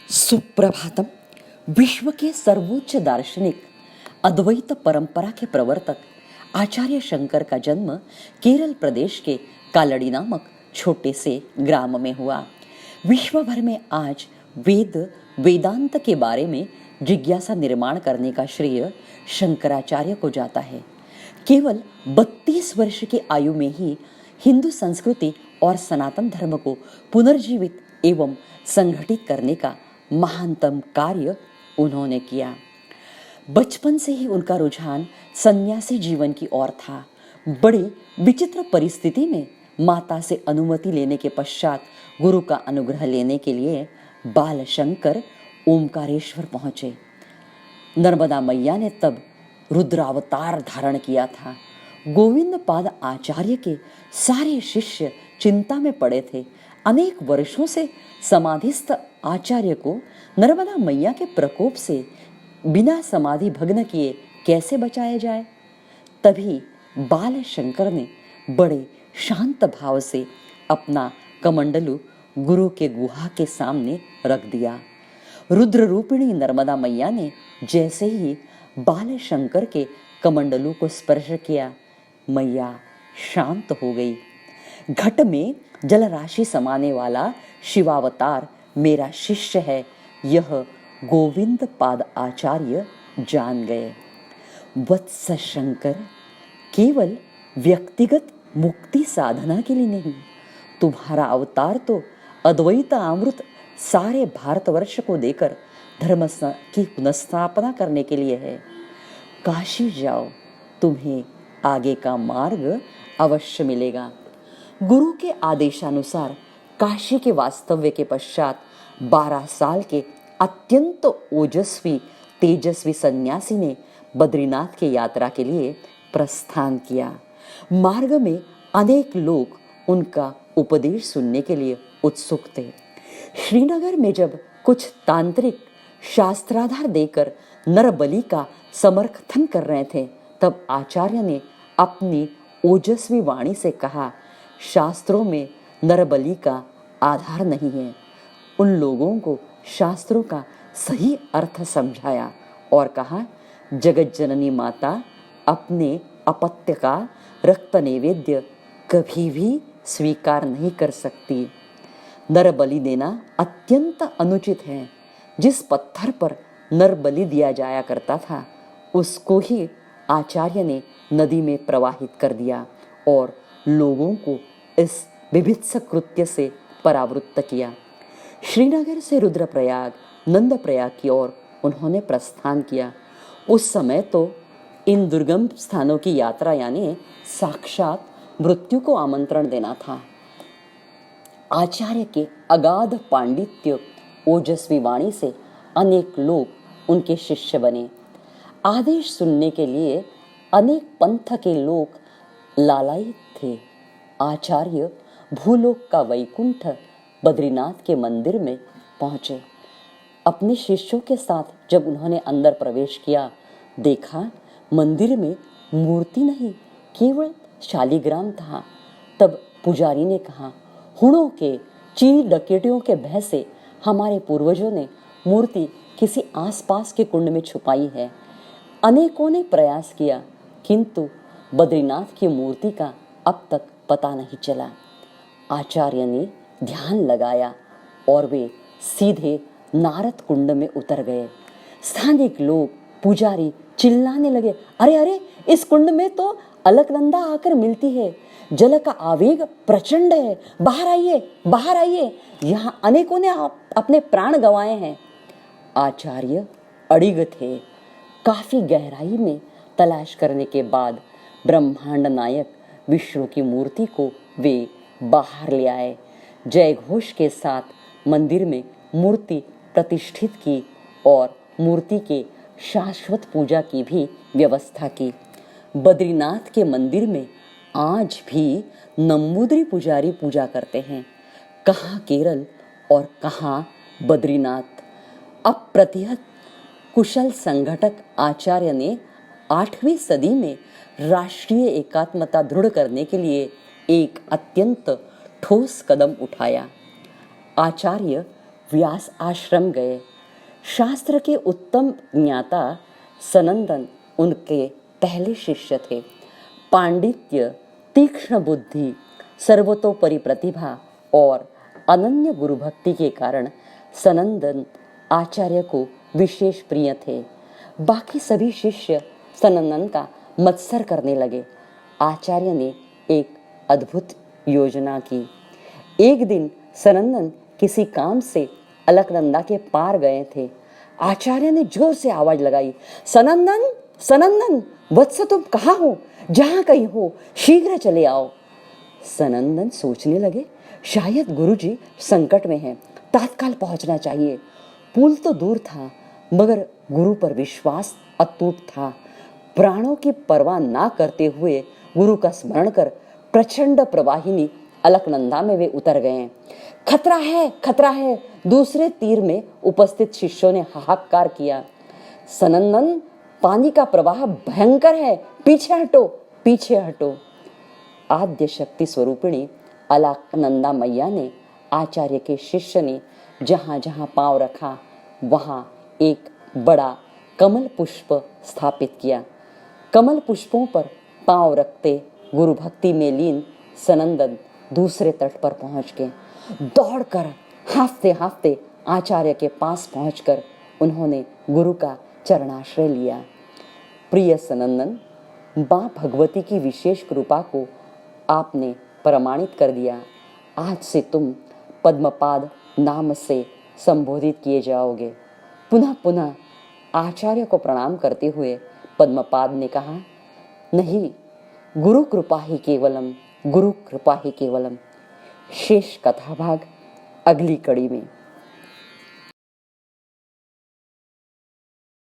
सुप्रभातम। विश्व के सर्वोच्च दार्शनिक अद्वैत परंपरा के प्रवर्तक आचार्य शंकर का जन्म केरल प्रदेश के कालड़ी नामक छोटे से ग्राम में हुआ। विश्व भर में आज वेदांत के बारे में जिज्ञासा निर्माण करने का श्रेय शंकराचार्य को जाता है। केवल 32 वर्ष की आयु में ही हिंदू संस्कृति और सनातन धर्म को पुनर्जीवित एवं संगठित करने का महानतम कार्य उन्होंने किया। बचपन से ही उनका रुझान सन्यासी जीवन की ओर था। बड़ी विचित्र परिस्थिति में माता से अनुमति लेने के पश्चात गुरु का अनुग्रह लेने के लिए बाल शंकर ओमकारेश्वर पहुंचे। नर्मदा मैया ने तब रुद्रावतार धारण किया था। गोविंद पाद आचार्य के सारे शिष्य चिंता में पड़े थे। अनेक वर्षों से समाधिस्थ आचार्य को नर्मदा मैया के प्रकोप से बिना समाधि भग्न किए कैसे बचाया जाए। तभी बाल शंकर ने बड़े शांत भाव से अपना कमंडलू गुरु के गुहा के सामने रख दिया। रुद्र रूपिणी नर्मदा मैया ने जैसे ही बाल शंकर के कमंडलू को स्पर्श किया, मैया शांत हो गई। घट में जल राशि समाने वाला शिवावतार मेरा शिष्य है, यह गोविंद पाद आचार्य जान गए। वत्स शंकर, केवल व्यक्तिगत मुक्ति साधना के लिए नहीं, तुम्हारा अवतार तो अद्वैत अमृत सारे भारतवर्ष को देकर धर्म की पुनर्स्थापना करने के लिए है। काशी जाओ, तुम्हें आगे का मार्ग अवश्य मिलेगा। गुरु के आदेशानुसार काशी के वास्तव्य के पश्चात 12 साल के अत्यंत ओजस्वी तेजस्वी सन्यासी ने बद्रीनाथ की यात्रा के लिए प्रस्थान किया। मार्ग में अनेक लोग उनका उपदेश सुनने के लिए उत्सुक थे। श्रीनगर में जब कुछ तांत्रिक शास्त्राधार देकर नरबलि का समर्थन कर रहे थे, तब आचार्य ने अपनी ओजस्वी वाणी से कहा, शास्त्रों में नरबलि का आधार नहीं है। उन लोगों को शास्त्रों का सही अर्थ समझाया और कहा, जगत जननी माता अपने अपत्य का रक्त नैवेद्य कभी भी स्वीकार नहीं कर सकती। नर बलि देना अत्यंत अनुचित है। जिस पत्थर पर नर बलि दिया जाया करता था, उसको ही आचार्य ने नदी में प्रवाहित कर दिया और लोगों को इस विभत्स कृत्य से परावृत्त किया। श्रीनगर से रुद्रप्रयाग, नंदप्रयाग की ओर उन्होंने प्रस्थान किया। उस समय तो इन दुर्गम स्थानों की यात्रा यानी साक्षात मृत्यु को आमंत्रण देना था। आचार्य के अगाध पांडित्य, ओजस्वी वाणी से अनेक लोग उनके शिष्य बने। आदेश सुनने के लिए अनेक पंथ के लोग लालायित थे। आचार्य भूलोक का वैकुंठ बद्रीनाथ के मंदिर में पहुंचे। अपने शिष्यों के साथ जब उन्होंने अंदर प्रवेश किया, देखा मंदिर में मूर्ति नहीं, केवल शालिग्राम था। तब पुजारी ने कहा, हुणों के चीर डकैतियों के भय से हमारे पूर्वजों ने मूर्ति किसी आसपास के कुंड में छुपाई है। अनेकों ने प्रयास किया, किंतु बद्रीनाथ की मूर्ति का अब तक पता नहीं चला। आचार्य ने ध्यान लगाया और वे सीधे नारद कुंड में उतर गए। स्थानिक लोग, पुजारी चिल्लाने लगे, अरे अरे, इस कुंड में तो अलकनंदा आकर मिलती है। जल का आवेग प्रचंड है, बाहर आइए, बाहर आइए। यहाँ अनेकों ने अपने प्राण गंवाए हैं। आचार्य अड़िग थे। काफी गहराई में तलाश करने के बाद ब्रह्मांड नायक विष्णु की मूर्ति को वे बाहर ले आए। जय घोष के साथ मंदिर में मूर्ति प्रतिष्ठित की और मूर्ति के शाश्वत पूजा की भी व्यवस्था की। बद्रीनाथ के मंदिर में आज भी नंबूद्री पुजारी पूजा करते हैं। कहाँ केरल और कहाँ बद्रीनाथ। अप्रतिहत कुशल संगठक आचार्य ने 8वीं सदी में राष्ट्रीय एकात्मता दृढ़ करने के लिए एक अत्यंत ठोस कदम उठाया। आचार्य व्यास आश्रम गए। शास्त्र के उत्तम ज्ञाता सनंदन उनके पहले शिष्य थे। पांडित्य, तीक्ष्ण बुद्धि, सर्वतोपरि प्रतिभा और अनन्य गुरु भक्ति के कारण सनंदन आचार्य को विशेष प्रिय थे। बाकी सभी शिष्य सनंदन का मत्सर करने लगे। आचार्य ने एक अद्भुत योजना की। एक दिन सनंदन किसी काम से अलकनंदा के पार गए थे। आचार्य ने जोर से आवाज लगाई, सनंदन, सनंदन, वत्स तुम कहाँ हो? जहां कहीं हो शीघ्र चले आओ। सनंदन सोचने लगे, शायद गुरुजी संकट में हैं, तत्काल पहुंचना चाहिए। पुल तो दूर था, मगर गुरु पर विश्वास अटूट था। प्राणों की परवाह ना करते हुए गुरु का स्मरण कर प्रचंड प्रवाहिनी अलकनंदा में वे उतर गए। खतरा है, खतरा है, दूसरे तीर में उपस्थित शिष्यों ने हाहाकार किया। सनंदन, पानी का प्रवाह भयंकर है, पीछे हटो, पीछे हटो। आद्य शक्ति स्वरूपिणी अलकनंदा मैया ने, आचार्य के शिष्य ने जहां जहां पांव रखा वहां एक बड़ा कमल पुष्प स्थापित किया। कमल पुष्पों पर पांव रखते गुरु भक्ति में लीन सनंदन दूसरे तट पर पहुंच गए। दौड़कर हांफते हांफते आचार्य के पास पहुंचकर उन्होंने गुरु का चरणाश्रय लिया। प्रिय सनंदन, मां भगवती की विशेष कृपा को आपने प्रमाणित कर दिया। आज से तुम पद्मपाद नाम से संबोधित किए जाओगे। पुनः पुनः आचार्य को प्रणाम करते हुए पद्मपाद ने कहा, नहीं, गुरु कृपा ही केवलम, गुरु कृपा ही केवलम। शेष कथा भाग अगली कड़ी में।